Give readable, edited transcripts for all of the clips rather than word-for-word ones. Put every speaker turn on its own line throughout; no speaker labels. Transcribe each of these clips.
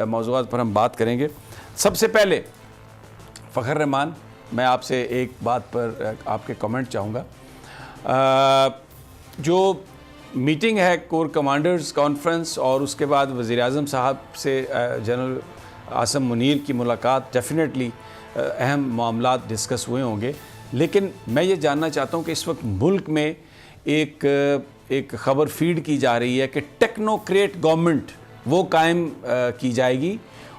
موضوعات پر ہم بات کریں گے. سب سے پہلے فخر رحمان، میں آپ سے ایک بات پر آپ کے کمنٹ چاہوں گا. جو میٹنگ ہے کور کمانڈرز کانفرنس اور اس کے بعد وزیر اعظم صاحب سے جنرل عاصم منیر کی ملاقات، ڈیفینیٹلی اہم معاملات ڈسکس ہوئے ہوں گے. لیکن میں یہ جاننا چاہتا ہوں کہ اس وقت ملک میں ایک خبر فیڈ کی جا رہی ہے کہ ٹیکنوکریٹ گورنمنٹ وہ قائم کی جائے گی،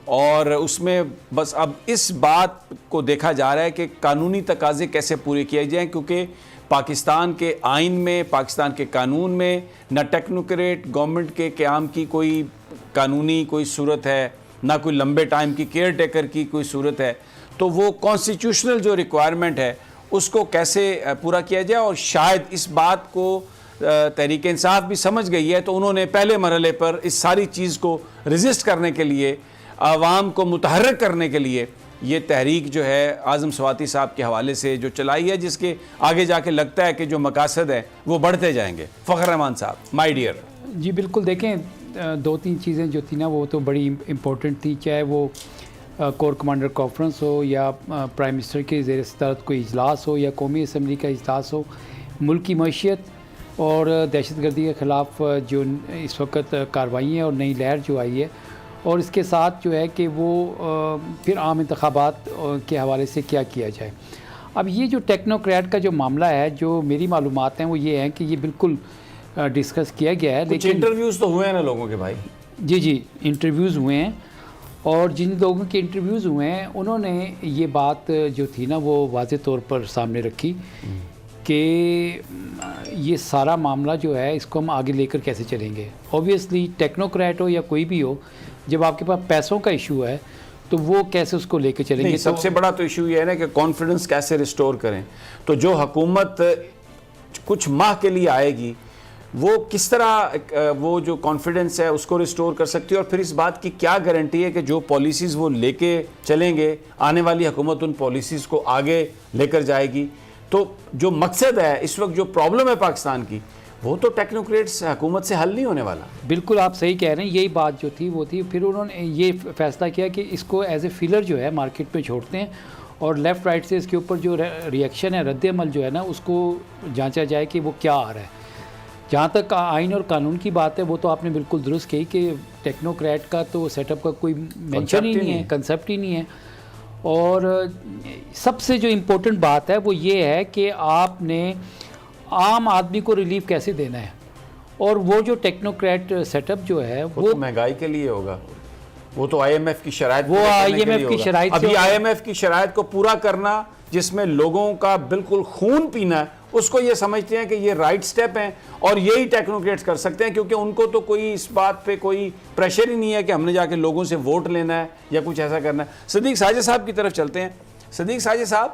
اور اس میں بس اب اس بات کو دیکھا جا رہا ہے کہ قانونی تقاضے کیسے پورے کیے جائیں، کیونکہ پاکستان کے آئین میں، پاکستان کے قانون میں نہ ٹیکنوکریٹ گورنمنٹ کے قیام کی کوئی قانونی کوئی صورت ہے، نہ کوئی لمبے ٹائم کی کیئر ٹیکر کی کوئی صورت ہے. تو وہ کانسٹیٹیوشنل جو ریکوائرمنٹ ہے اس کو کیسے پورا کیا جائے. اور شاید اس بات کو تحریک انصاف بھی سمجھ گئی ہے، تو انہوں نے پہلے مرحلے پر اس ساری چیز کو ریزسٹ کرنے کے لیے، عوام کو متحرک کرنے کے لیے یہ تحریک جو ہے اعظم سواتی صاحب کے حوالے سے جو چلائی ہے، جس کے آگے جا کے لگتا ہے کہ جو مقاصد ہیں وہ بڑھتے جائیں گے. فخر رحمان صاحب، مائی ڈیئر.
جی بالکل، دیکھیں دو تین چیزیں جو تھیں نا وہ تو بڑی امپورٹنٹ تھی، چاہے وہ کور کمانڈر کانفرنس ہو یا پرائم منسٹر کے زیر صدارت کوئی اجلاس ہو یا قومی اسمبلی کا اجلاس ہو. ملک کی معیشت اور دہشت گردی کے خلاف جو اس وقت کارروائیاں ہیں اور نئی لہر جو آئی ہے، اور اس کے ساتھ جو ہے کہ وہ پھر عام انتخابات کے حوالے سے کیا کیا جائے. اب یہ جو ٹیکنوکریٹ کا جو معاملہ ہے، جو میری معلومات ہیں وہ یہ ہیں کہ یہ بالکل ڈسکس کیا گیا ہے.
لیکن انٹرویوز تو ہوئے ہیں نا لوگوں کے بھائی. جی
انٹرویوز ہوئے ہیں، اور جن لوگوں کے انٹرویوز ہوئے ہیں انہوں نے یہ بات جو تھی نا وہ واضح طور پر سامنے رکھی کہ یہ سارا معاملہ جو ہے اس کو ہم آگے لے کر کیسے چلیں گے. اوبویسلی ٹیکنوکریٹ ہو یا کوئی بھی ہو، جب آپ کے پاس پیسوں کا ایشو ہے تو وہ کیسے اس کو لے کے چلیں گے.
سب سے بڑا تو ایشو یہ ہے نا کہ کانفیڈنس کیسے ریسٹور کریں. تو جو حکومت کچھ ماہ کے لیے آئے گی وہ کس طرح وہ جو کانفیڈنس ہے اس کو ریسٹور کر سکتی ہے، اور پھر اس بات کی کیا گارنٹی ہے کہ جو پالیسیز وہ لے کے چلیں گے، آنے والی حکومت ان پالیسیز کو آگے لے کر جائے گی. تو جو مقصد ہے اس وقت، جو پرابلم ہے پاکستان کی، وہ تو ٹیکنوکریٹس حکومت سے حل نہیں ہونے والا.
بالکل آپ صحیح کہہ رہے ہیں، یہی بات جو تھی وہ تھی. پھر انہوں نے یہ فیصلہ کیا کہ اس کو ایز اے فیلر جو ہے مارکیٹ میں چھوڑتے ہیں، اور لیفٹ رائٹ سے اس کے اوپر جو ریئیکشن ہے، رد عمل جو ہے نا، اس کو جانچا جائے کہ وہ کیا آ رہا ہے. جہاں تک آئین اور قانون کی بات ہے، وہ تو آپ نے بالکل درست کہی کہ ٹیکنوکریٹ کا تو سیٹ اپ کا کوئی مینشن ہی نہیں ہے، کنسیپٹ ہی نہیں ہے. اور سب سے جو امپورٹنٹ بات ہے وہ یہ ہے کہ آپ نے عام آدمی کو ریلیف کیسے دینا ہے. اور وہ جو ٹیکنوکریٹ سیٹ اپ جو ہے وہ
مہنگائی کے لیے ہوگا، وہ تو آئی ایم ایف کی شرائط،
وہ آئی ایم ایف کی شرائط،
ابھی آئی ایم ایف کی شرائط کو پورا کرنا جس میں لوگوں کا بالکل خون پینا ہے، اس کو یہ سمجھتے ہیں کہ یہ رائٹ سٹیپ ہیں اور یہی ٹیکنوکریٹس کر سکتے ہیں، کیونکہ ان کو تو کوئی اس بات پہ کوئی پریشر ہی نہیں ہے کہ ہم نے جا کے لوگوں سے ووٹ لینا ہے یا کچھ ایسا کرنا ہے. صدیق ساجد صاحب کی طرف چلتے ہیں. صدیق ساجد صاحب،